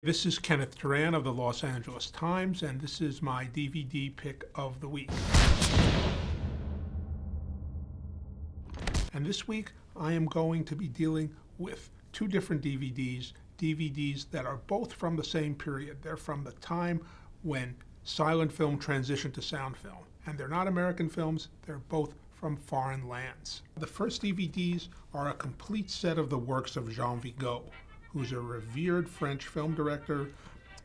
This is Kenneth Turan of the Los Angeles Times, and this is my DVD pick of the week. And this week, I am going to be dealing with two different DVDs that are both from the same period. They're from the time when silent film transitioned to sound film. And they're not American films, they're both from foreign lands. The first DVDs are a complete set of the works of Jean Vigo, who's a revered French film director.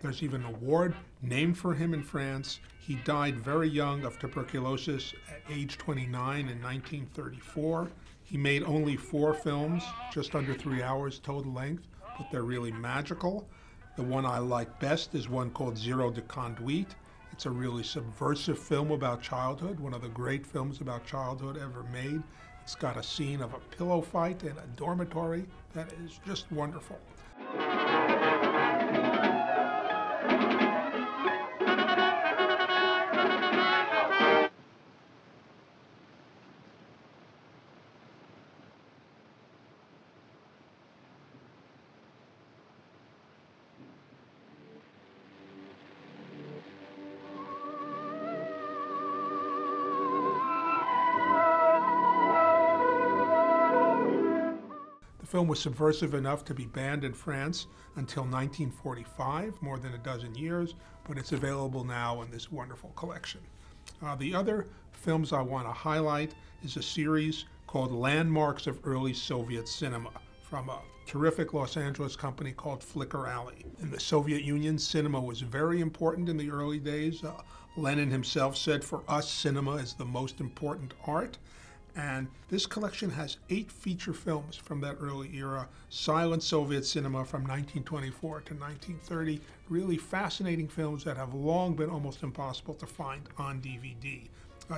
There's even an award named for him in France. He died very young of tuberculosis at age 29 in 1934. He made only 4 films, just under 3 hours total length, but they're really magical. The one I like best is one called Zero de Conduite. It's a really subversive film about childhood, one of the great films about childhood ever made. It's got a scene of a pillow fight in a dormitory that is just wonderful. The film was subversive enough to be banned in France until 1945, more than a dozen years, but it's available now in this wonderful collection. The other films I want to highlight is a series called Landmarks of Early Soviet Cinema from a terrific Los Angeles company called Flicker Alley. In the Soviet Union, cinema was very important in the early days. Lenin himself said, "For us, cinema is the most important art." And this collection has 8 feature films from that early era, silent Soviet cinema from 1924 to 1930, really fascinating films that have long been almost impossible to find on DVD.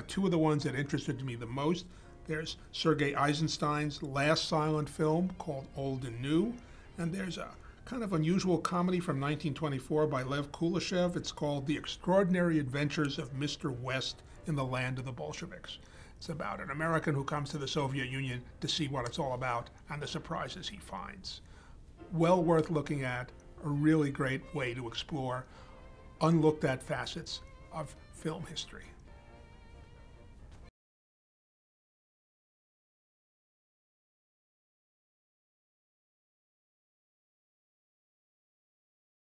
2 of the ones that interested me the most, there's Sergei Eisenstein's last silent film called Old and New, and there's a kind of unusual comedy from 1924 by Lev Kuleshov. It's called The Extraordinary Adventures of Mr. West in the Land of the Bolsheviks. It's about an American who comes to the Soviet Union to see what it's all about and the surprises he finds. Well worth looking at, a really great way to explore unlooked at facets of film history.